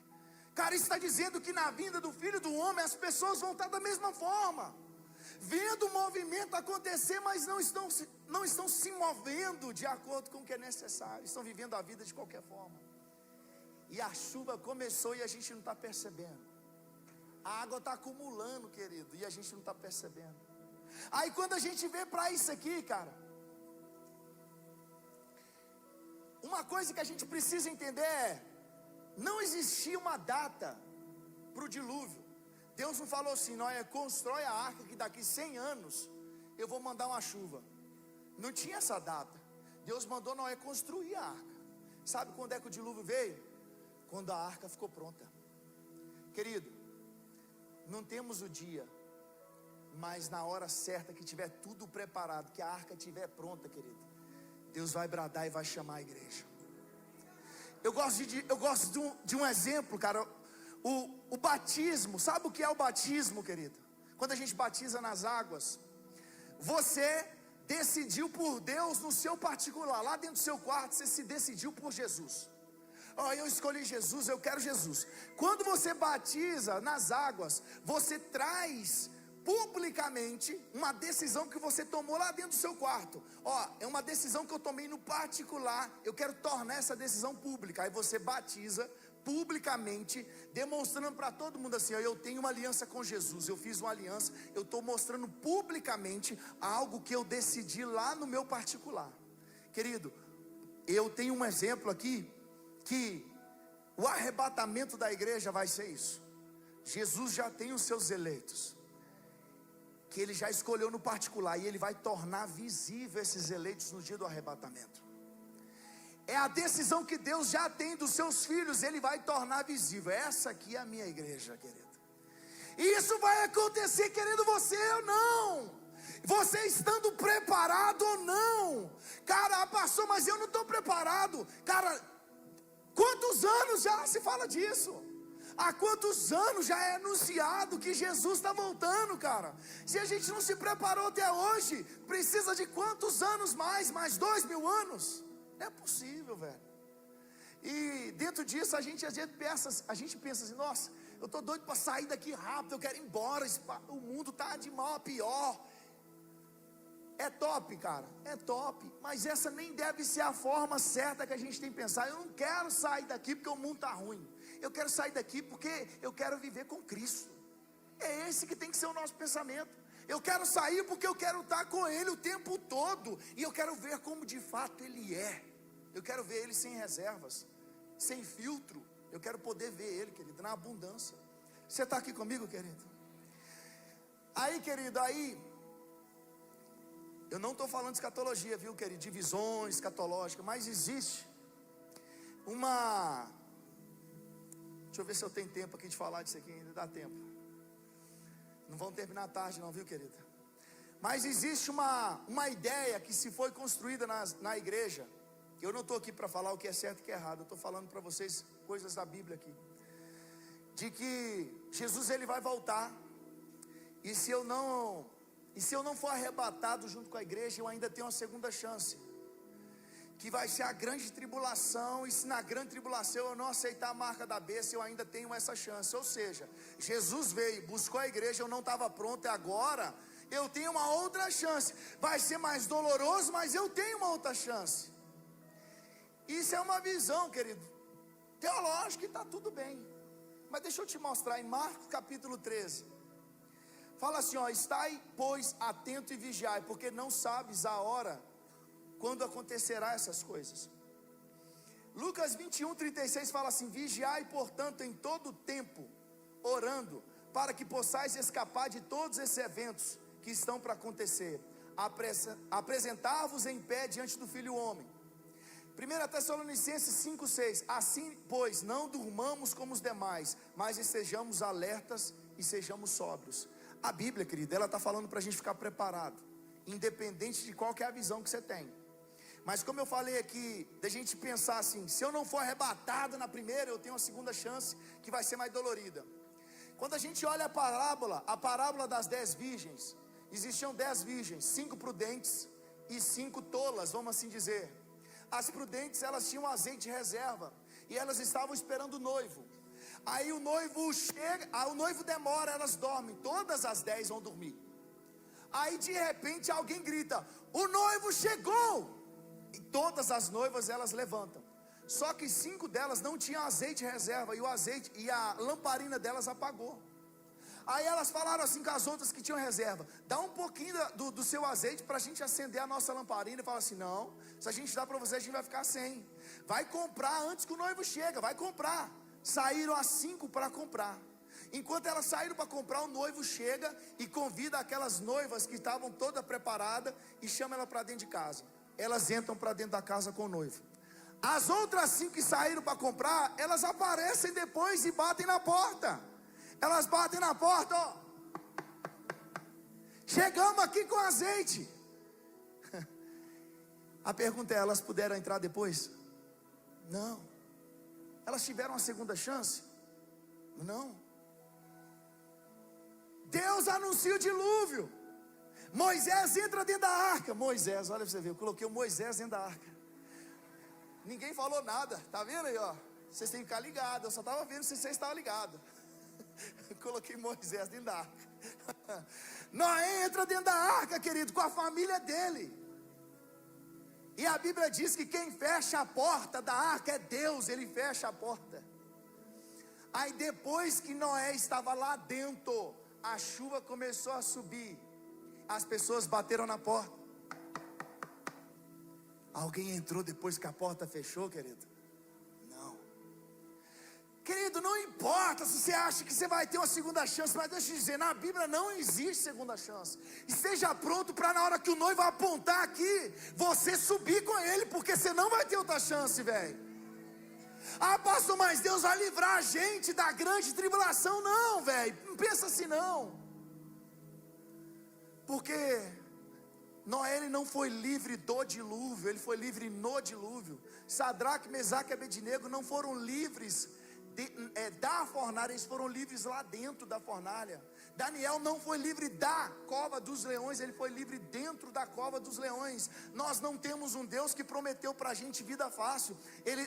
Cara, está dizendo que na vinda do Filho do Homem as pessoas vão estar da mesma forma, vendo o movimento acontecer, mas não estão se movendo de acordo com o que é necessário. Estão vivendo a vida de qualquer forma. E a chuva começou e a gente não está percebendo. A água está acumulando, querido, e a gente não está percebendo. Aí quando a gente vê para isso aqui, cara, uma coisa que a gente precisa entender é: não existia uma data para o dilúvio. Deus não falou assim: Noé, constrói a arca que daqui 100 anos eu vou mandar uma chuva. Não tinha essa data. Deus mandou Noé construir a arca. Sabe quando é que o dilúvio veio? Quando a arca ficou pronta. Querido, não temos o dia, mas na hora certa que tiver tudo preparado, que a arca estiver pronta, querido, Deus vai bradar e vai chamar a igreja. Eu gosto de um exemplo, cara. O batismo, sabe o que é o batismo, querido? Quando a gente batiza nas águas, você decidiu por Deus no seu particular, lá dentro do seu quarto, você se decidiu por Jesus. Eu escolhi Jesus, eu quero Jesus. Quando você batiza nas águas, você traz publicamente uma decisão que você tomou lá dentro do seu quarto. É uma decisão que eu tomei no particular, eu quero tornar essa decisão pública. Aí você batiza publicamente, demonstrando para todo mundo assim: eu tenho uma aliança com Jesus, eu fiz uma aliança, eu estou mostrando publicamente algo que eu decidi lá no meu particular. Querido, eu tenho um exemplo aqui, que o arrebatamento da igreja vai ser isso. Jesus já tem os seus eleitos, que ele já escolheu no particular, e ele vai tornar visível esses eleitos no dia do arrebatamento. É a decisão que Deus já tem dos seus filhos, ele vai tornar visível. Essa aqui é a minha igreja, querido. E isso vai acontecer, querendo você ou não, você estando preparado ou não. Cara, pastor, mas eu não estou preparado. Cara, quantos anos já se fala disso? Há quantos anos já é anunciado que Jesus está voltando, cara? Se a gente não se preparou até hoje, precisa de quantos anos mais? Mais 2000 anos? Não é possível, velho. E dentro disso a gente às vezes pensa assim: nossa, eu estou doido para sair daqui rápido, eu quero ir embora, o mundo está de mal a pior. É top, cara, é top, mas essa nem deve ser a forma certa que a gente tem que pensar. Eu não quero sair daqui porque o mundo está ruim. Eu quero sair daqui porque eu quero viver com Cristo. É esse que tem que ser o nosso pensamento. Eu quero sair porque eu quero estar com Ele o tempo todo, e eu quero ver como de fato Ele é. Eu quero ver Ele sem reservas, sem filtro. Eu quero poder ver Ele, querido, na abundância. Você está aqui comigo, querido? Aí, querido, eu não estou falando de escatologia, viu, querido? De visões escatológicas, mas existe uma... Deixa eu ver se eu tenho tempo aqui de falar disso aqui, ainda dá tempo. Não vão terminar tarde não, viu, querida? Mas existe uma ideia que se foi construída na igreja. Eu não estou aqui para falar o que é certo e o que é errado. Eu estou falando para vocês coisas da Bíblia aqui. De que Jesus ele vai voltar. E se eu não for arrebatado junto com a igreja, eu ainda tenho uma segunda chance, que vai ser a grande tribulação. E se na grande tribulação eu não aceitar a marca da besta, eu ainda tenho essa chance. Ou seja, Jesus veio, buscou a igreja, eu não estava pronto, e agora eu tenho uma outra chance. Vai ser mais doloroso, mas eu tenho uma outra chance. Isso é uma visão, querido, teológica, e está tudo bem. Mas deixa eu te mostrar em Marcos capítulo 13. Fala assim, ó: estai, pois, atento e vigiai, porque não sabes a hora quando acontecerá essas coisas. Lucas 21:36 fala assim: vigiai, portanto, em todo o tempo, orando, para que possais escapar de todos esses eventos que estão para acontecer, apresentar-vos em pé diante do Filho do Homem. 1 Tessalonicenses 5:6: assim, pois, não durmamos como os demais, mas estejamos alertas e sejamos sóbrios. A Bíblia, querida, ela está falando para a gente ficar preparado, independente de qual que é a visão que você tem. Mas como eu falei aqui, da gente pensar assim: se eu não for arrebatado na primeira, eu tenho uma segunda chance que vai ser mais dolorida. Quando a gente olha a parábola das 10 virgens, existiam 10 virgens, 5 prudentes e 5 tolas, vamos assim dizer. As prudentes, elas tinham azeite de reserva, e elas estavam esperando o noivo. Aí o noivo chega, o noivo demora, elas dormem, todas as 10 vão dormir. Aí de repente alguém grita: o noivo chegou! E todas as noivas, elas levantam. Só que 5 delas não tinham azeite de reserva, e o azeite e a lamparina delas apagou. Aí elas falaram assim com as outras que tinham reserva: dá um pouquinho do seu azeite para a gente acender a nossa lamparina. E fala assim: não, se a gente dá para você, a gente vai ficar sem. Vai comprar antes que o noivo chega, vai comprar. Saíram as 5 para comprar. Enquanto elas saíram para comprar, o noivo chega e convida aquelas noivas que estavam toda preparada e chama ela para dentro de casa. Elas entram para dentro da casa com o noivo. As outras 5 que saíram para comprar, elas aparecem depois e batem na porta. Elas batem na porta, ó: chegamos aqui com azeite. A pergunta é: elas puderam entrar depois? Não. Elas tiveram uma segunda chance? Não. Deus anuncia o dilúvio. Moisés entra dentro da arca. Moisés, olha pra você ver, eu coloquei o Moisés dentro da arca. Ninguém falou nada, tá vendo aí, ó? Vocês têm que ficar ligados, eu só estava vendo se vocês estavam ligados. Coloquei Moisés dentro da arca. Noé entra dentro da arca, querido, com a família dele. E a Bíblia diz que quem fecha a porta da arca é Deus, ele fecha a porta. Aí depois que Noé estava lá dentro, a chuva começou a subir. As pessoas bateram na porta. Alguém entrou depois que a porta fechou, querido? Não. Querido, não importa se você acha que você vai ter uma segunda chance, mas deixa eu te dizer, na Bíblia não existe segunda chance. Esteja pronto para na hora que o noivo apontar aqui, você subir com ele, porque você não vai ter outra chance, velho. Ah, pastor, mas Deus vai livrar a gente da grande tribulação. Não, velho, não pensa assim não. Porque Noé, ele não foi livre do dilúvio, ele foi livre no dilúvio. Sadraque, Mesaque e Abednego não foram livres da fornalha, eles foram livres lá dentro da fornalha. Daniel não foi livre da cova dos leões, ele foi livre dentro da cova dos leões. Nós não temos um Deus que prometeu para a gente vida fácil.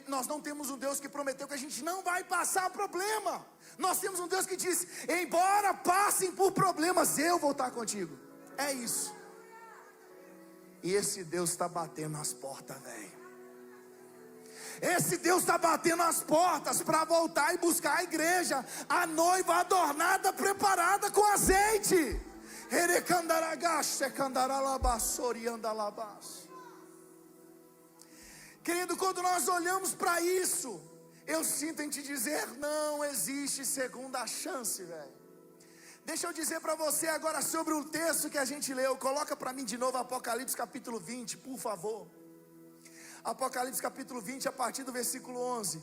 Nós não temos um Deus que prometeu que a gente não vai passar problema. Nós temos um Deus que diz: embora passem por problemas, eu vou estar contigo. É isso. E esse Deus está batendo as portas, velho. Esse Deus está batendo as portas para voltar e buscar a igreja, a noiva adornada, preparada com azeite. Querido, quando nós olhamos para isso, eu sinto em te dizer: não existe segunda chance, velho. Deixa eu dizer para você agora sobre o texto que a gente leu. Coloca para mim de novo Apocalipse capítulo 20, por favor. Apocalipse capítulo 20, a partir do versículo 11.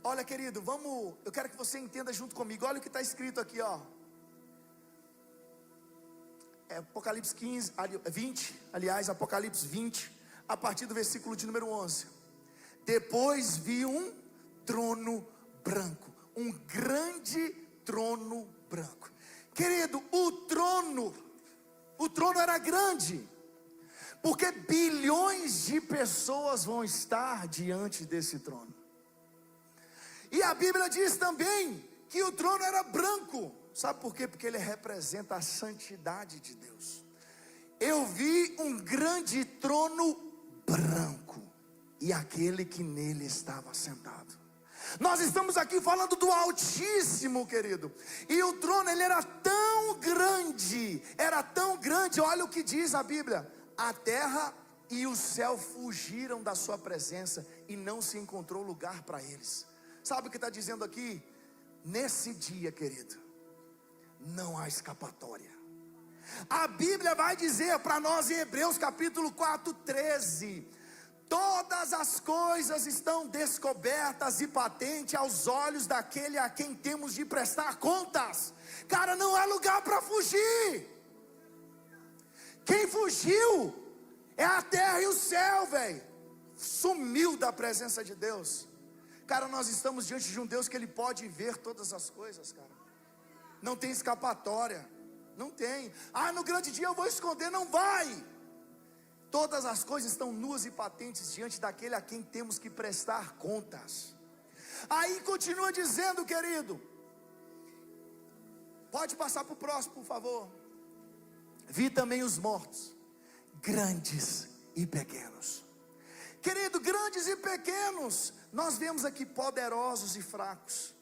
Olha, querido, eu quero que você entenda junto comigo. Olha o que está escrito aqui, ó. Apocalipse 20, aliás, Apocalipse 20, a partir do versículo de número 11. Depois vi um trono branco, um grande trono branco. Querido, o trono era grande, porque bilhões de pessoas vão estar diante desse trono. E a Bíblia diz também que o trono era branco. Sabe por quê? Porque ele representa a santidade de Deus. Eu vi um grande trono branco, e aquele que nele estava sentado. Nós estamos aqui falando do Altíssimo, querido. E o trono, ele era tão grande, olha o que diz a Bíblia: a terra e o céu fugiram da sua presença, e não se encontrou lugar para eles. Sabe o que está dizendo aqui? Nesse dia, querido, não há escapatória. A Bíblia vai dizer para nós em Hebreus capítulo 4:13: todas as coisas estão descobertas e patentes aos olhos daquele a quem temos de prestar contas. Cara, não há lugar para fugir. Quem fugiu é a terra e o céu, velho. Sumiu da presença de Deus. Cara, nós estamos diante de um Deus que Ele pode ver todas as coisas, cara. Não tem escapatória. Não tem. No grande dia eu vou esconder. Não vai. Todas as coisas estão nuas e patentes diante daquele a quem temos que prestar contas. Aí continua dizendo, querido. Pode passar para o próximo, por favor. Vi também os mortos, grandes e pequenos. Querido, grandes e pequenos. Nós vemos aqui poderosos e fracos.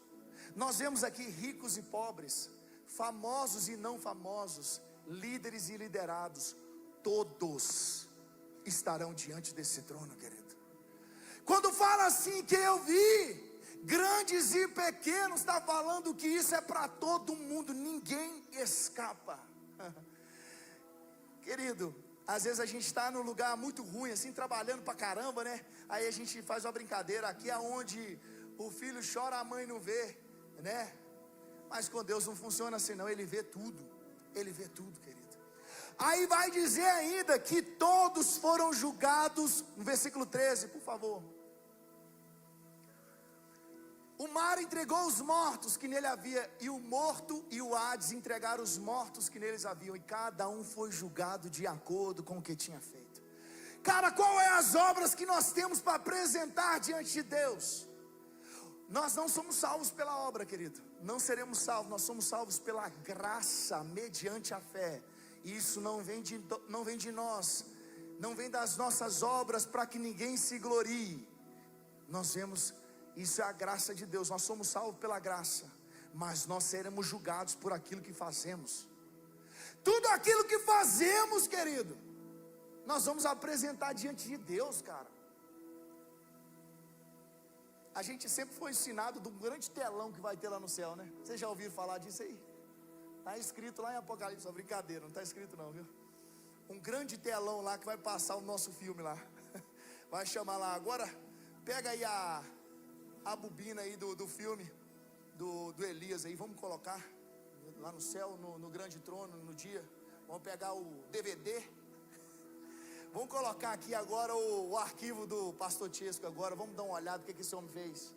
Nós vemos aqui ricos e pobres, famosos e não famosos, líderes e liderados. Todos estarão diante desse trono, querido. Quando fala assim que eu vi grandes e pequenos, está falando que isso é para todo mundo, ninguém escapa. Querido, às vezes a gente está num lugar muito ruim, assim, trabalhando pra caramba, né? Aí a gente faz uma brincadeira, aqui é onde o filho chora, a mãe não vê, né? Mas com Deus não funciona assim não, Ele vê tudo, querido. Aí vai dizer ainda que todos foram julgados, no versículo 13, por favor. O mar entregou os mortos que nele havia, e o morto e o Hades entregaram os mortos que neles haviam, e cada um foi julgado de acordo com o que tinha feito. Cara, qual é as obras que nós temos para apresentar diante de Deus? Nós não somos salvos pela obra, querido. Não seremos salvos, nós somos salvos pela graça, mediante a fé. E isso não vem de nós, não vem das nossas obras para que ninguém se glorie. Nós vemos, isso é a graça de Deus. Nós somos salvos pela graça, mas nós seremos julgados por aquilo que fazemos. Tudo aquilo que fazemos, querido, nós vamos apresentar diante de Deus, cara. A gente sempre foi ensinado de um grande telão que vai ter lá no céu, né? Vocês já ouviram falar disso aí? Está escrito lá em Apocalipse, brincadeira, não está escrito não, viu? Um grande telão lá que vai passar o nosso filme lá. Vai chamar lá, agora pega aí a bobina aí do filme do Elias aí, vamos colocar lá no céu, no grande trono, no dia. Vamos pegar o DVD. Vamos colocar aqui agora o arquivo do pastor Tiesco agora. Vamos dar uma olhada o que esse homem fez.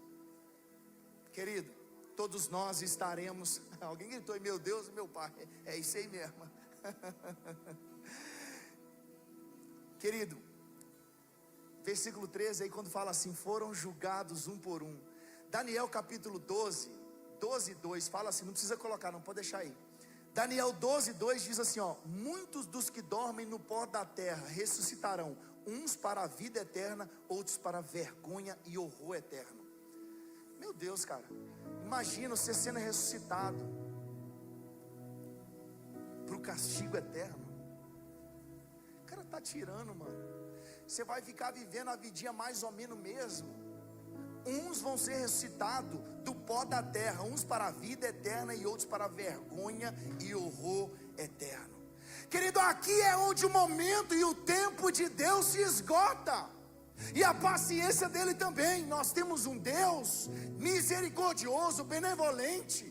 Querido, todos nós estaremos. Alguém gritou aí, meu Deus, meu pai. É isso aí mesmo. Querido, versículo 13 aí, quando fala assim, foram julgados um por um. Daniel capítulo 12, 2 fala assim, não precisa colocar não, pode deixar aí. Daniel 12:2 diz assim, ó: muitos dos que dormem no pó da terra ressuscitarão, uns para a vida eterna, outros para a vergonha e horror eterno. Meu Deus, cara, imagina você sendo ressuscitado para o castigo eterno. O cara tá tirando, mano. Você vai ficar vivendo a vidinha mais ou menos mesmo. Uns vão ser ressuscitados do pó da terra, uns para a vida eterna e outros para a vergonha e horror eterno. Querido, aqui é onde o momento e o tempo de Deus se esgota, e a paciência dele também. Nós temos um Deus misericordioso, benevolente,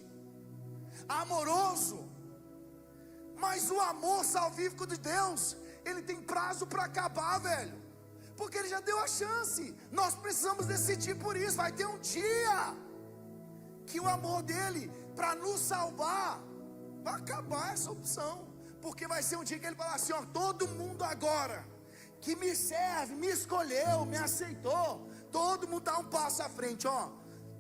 amoroso, mas o amor salvífico de Deus, ele tem prazo para acabar, velho. Porque Ele já deu a chance. Nós precisamos decidir por isso. Vai ter um dia que o amor dele para nos salvar vai acabar essa opção. Porque vai ser um dia que Ele fala assim, ó, todo mundo agora que me serve, me escolheu, me aceitou, todo mundo está um passo à frente, ó.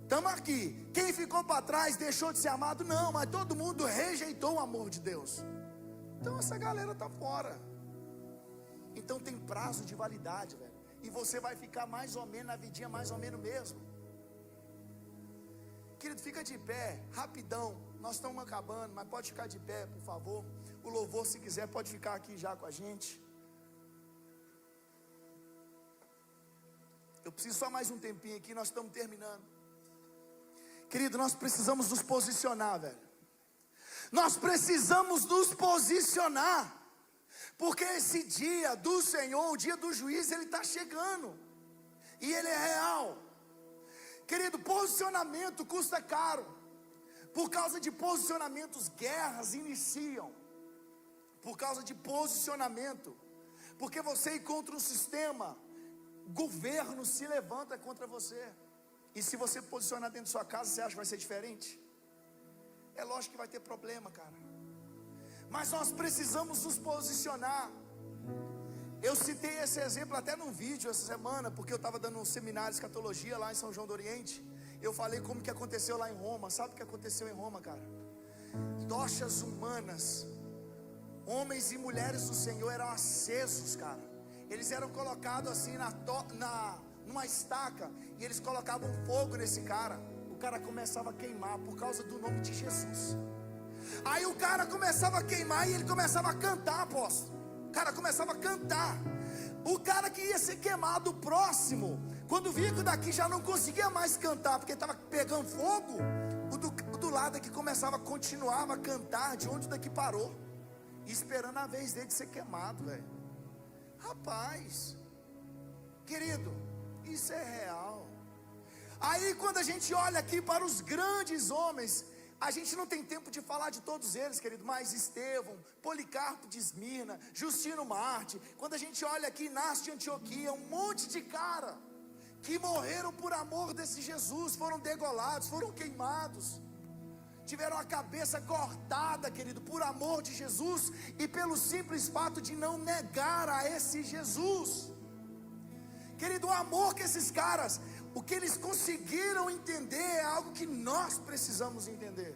Estamos aqui. Quem ficou para trás deixou de ser amado? Não, mas todo mundo rejeitou o amor de Deus. Então essa galera está fora. Então tem prazo de validade, velho. e você vai ficar mais ou menos na vidinha, mais ou menos mesmo. Querido, fica de pé, rapidão. Nós estamos acabando, mas pode ficar de pé, por favor. O louvor, se quiser, pode ficar aqui já com a gente. Eu preciso só mais um tempinho aqui, nós estamos terminando. Querido, nós precisamos nos posicionar, velho. Nós precisamos nos posicionar. Porque esse dia do Senhor, o dia do juízo, ele está chegando. E ele é real. Querido, posicionamento custa caro. Por causa de posicionamentos, guerras iniciam. Por causa de posicionamento. Porque você encontra um sistema, governo se levanta contra você. E se você posicionar dentro de sua casa, você acha que vai ser diferente? É lógico que vai ter problema, cara. Mas nós precisamos nos posicionar. Eu citei esse exemplo até num vídeo essa semana, porque eu estava dando um seminário de escatologia lá em São João do Oriente. Eu falei como que aconteceu lá em Roma. Sabe o que aconteceu em Roma, cara? Tochas humanas, homens e mulheres do Senhor eram acesos, cara. Eles eram colocados assim numa estaca, e eles colocavam fogo nesse cara. O cara começava a queimar por causa do nome de Jesus. Aí o cara começava a queimar e ele começava a cantar, apóstolo. O cara começava a cantar. O cara que ia ser queimado, o próximo, quando via que o daqui já não conseguia mais cantar, porque estava pegando fogo, o do lado aqui continuava a cantar de onde o daqui parou, esperando a vez dele de ser queimado, velho. Rapaz, querido, isso é real. Aí quando a gente olha aqui para os grandes homens, a gente não tem tempo de falar de todos eles, querido, mas Estevão, Policarpo de Esmirna, Justino Marte. Quando a gente olha aqui, Inácio de Antioquia, um monte de cara que morreram por amor desse Jesus, foram degolados, foram queimados, tiveram a cabeça cortada, querido, por amor de Jesus e pelo simples fato de não negar a esse Jesus. Querido, o amor que esses caras, o que eles conseguiram entender é algo que nós precisamos entender.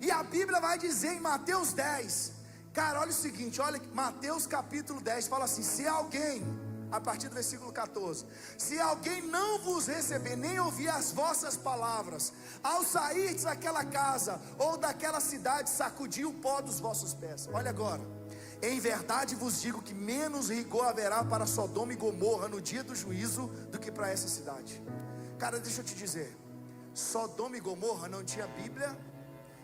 E a Bíblia vai dizer em Mateus 10, cara, olha o seguinte, olha Mateus capítulo 10, fala assim: se alguém, a partir do versículo 14, se alguém não vos receber, nem ouvir as vossas palavras, ao sair daquela casa ou daquela cidade, sacudir o pó dos vossos pés. Olha agora. Em verdade vos digo que menos rigor haverá para Sodoma e Gomorra no dia do juízo do que para essa cidade. Cara, deixa eu te dizer, Sodoma e Gomorra não tinha Bíblia,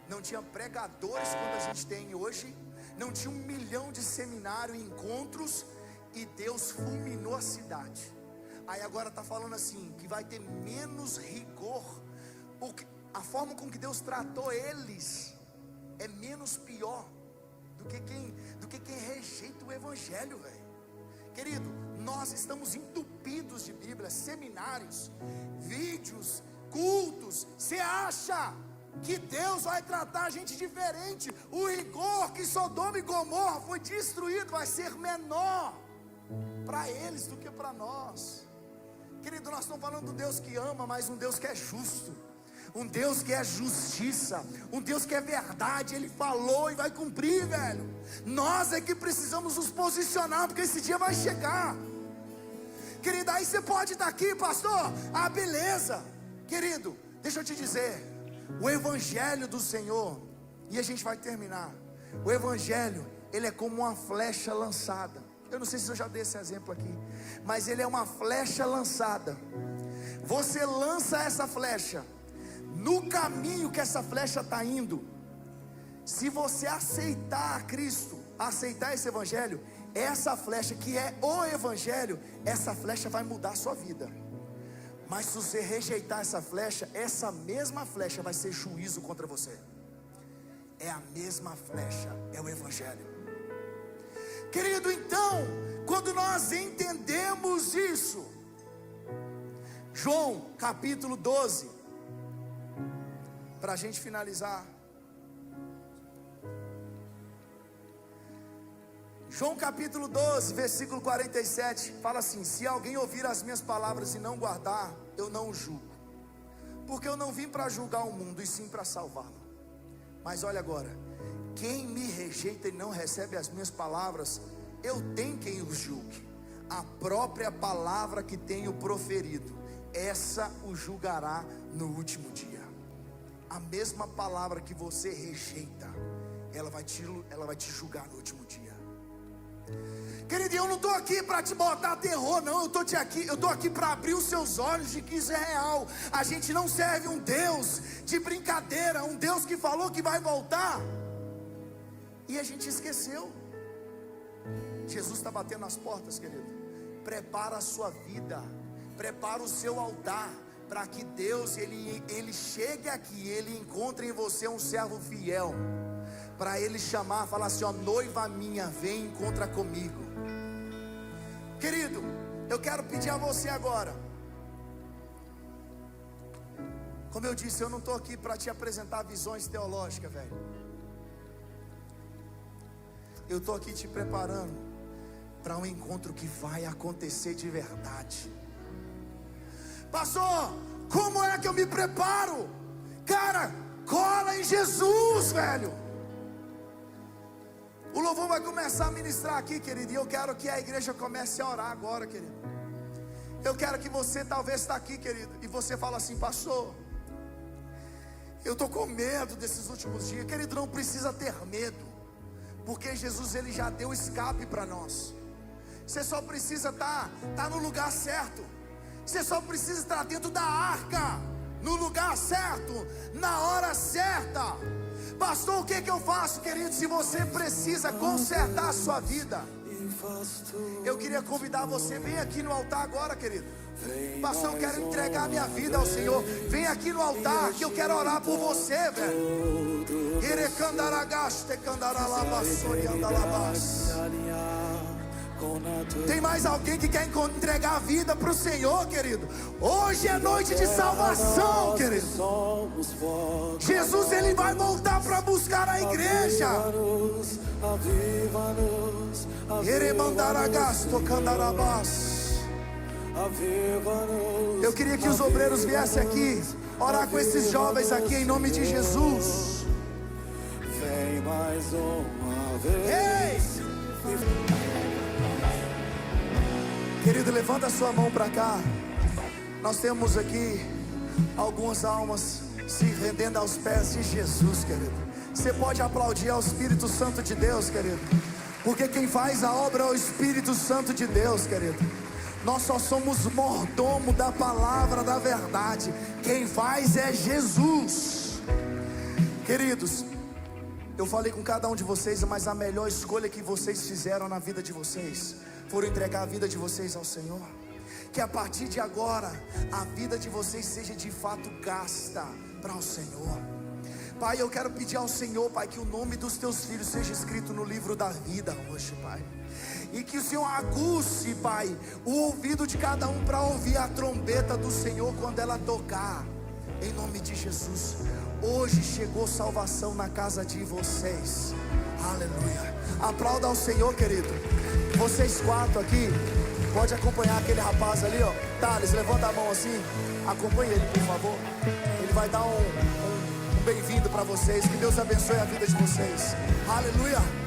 não tinha pregadores como a gente tem hoje, não tinha 1 milhão de seminários e encontros, e Deus fulminou a cidade. Aí agora está falando assim, que vai ter menos rigor, porque a forma com que Deus tratou eles é menos pior do que quem rejeita o evangelho, velho. Querido, nós estamos entupidos de Bíblia, seminários, vídeos, cultos. Você acha que Deus vai tratar a gente diferente? O rigor que Sodoma e Gomorra foi destruído vai ser menor para eles do que para nós. Querido, nós estamos falando de um Deus que ama, mas um Deus que é justo, um Deus que é justiça, um Deus que é verdade. Ele falou e vai cumprir, velho. Nós é que precisamos nos posicionar, porque esse dia vai chegar. Querido, aí você pode estar aqui, pastor, ah, beleza. Querido, deixa eu te dizer, o evangelho do Senhor, e a gente vai terminar, o evangelho, ele é como uma flecha lançada. Eu não sei se eu já dei esse exemplo aqui, mas ele é uma flecha lançada. Você lança essa flecha no caminho que essa flecha está indo. Se você aceitar a Cristo, aceitar esse evangelho, essa flecha que é o evangelho, essa flecha vai mudar a sua vida. Mas se você rejeitar essa flecha, essa mesma flecha vai ser juízo contra você. É a mesma flecha, é o evangelho. Querido, então, quando nós entendemos isso, João capítulo 12, para a gente finalizar, João capítulo 12, versículo 47, fala assim: se alguém ouvir as minhas palavras e não guardar, eu não o julgo, porque eu não vim para julgar o mundo, e sim para salvá-lo. Mas olha agora, quem me rejeita e não recebe as minhas palavras, eu tenho quem os julgue. a própria palavra que tenho proferido, essa o julgará no último dia. A mesma palavra que você rejeita, ela vai te julgar no último dia. Querido, eu não estou aqui para te botar terror, não. Eu estou aqui para abrir os seus olhos de que isso é real. A gente não serve um Deus de brincadeira, um Deus que falou que vai voltar e a gente esqueceu. Jesus está batendo nas portas, querido. Prepara a sua vida, prepara o seu altar, para que Deus ele chegue aqui, ele encontre em você um servo fiel, para ele chamar, falar assim: ó, noiva minha, vem e encontra comigo. Querido, eu quero pedir a você agora, como eu disse, eu não estou aqui para te apresentar visões teológicas, velho. Eu estou aqui te preparando para um encontro que vai acontecer de verdade. Pastor, como é que eu me preparo? Cara, cola em Jesus, velho. O louvor vai começar a ministrar aqui, querido, e eu quero que a igreja comece a orar agora, querido. Eu quero que você talvez está aqui, querido, e você fala assim: pastor, eu estou com medo desses últimos dias. Querido, não precisa ter medo, porque Jesus ele já deu escape para nós. Você só precisa estar no lugar certo. Você só precisa estar dentro da arca, no lugar certo, na hora certa. Pastor, o que eu faço, querido? Se você precisa consertar a sua vida, eu queria convidar você, vem aqui no altar agora, querido. Pastor, eu quero entregar minha vida ao Senhor. Vem aqui no altar, que eu quero orar por você, velho. Tem mais alguém que quer entregar a vida para o Senhor, querido? Hoje é noite de salvação, querido. Jesus ele vai voltar para buscar a igreja. Eu queria que os obreiros viessem aqui orar com esses jovens aqui em nome de Jesus. Vem mais uma vez. Querido, levanta a sua mão para cá. Nós temos aqui algumas almas se rendendo aos pés de Jesus, querido. Você pode aplaudir ao Espírito Santo de Deus, querido, porque quem faz a obra é o Espírito Santo de Deus, querido. Nós só somos mordomo da palavra da verdade. Quem faz é Jesus. Queridos, eu falei com cada um de vocês, mas a melhor escolha que vocês fizeram na vida de vocês foram entregar a vida de vocês ao Senhor. Que a partir de agora a vida de vocês seja de fato gasta para o Senhor. Pai, eu quero pedir ao Senhor, Pai, que o nome dos teus filhos seja escrito no livro da vida hoje, Pai. E que o Senhor aguce, Pai, o ouvido de cada um para ouvir a trombeta do Senhor quando ela tocar. Em nome de Jesus. Hoje chegou salvação na casa de vocês. Aleluia. Aplauda ao Senhor, querido. Vocês quatro aqui, pode acompanhar aquele rapaz ali, ó. Thales, levanta a mão assim. Acompanhe ele, por favor. Ele vai dar um bem-vindo para vocês. Que Deus abençoe a vida de vocês. Aleluia.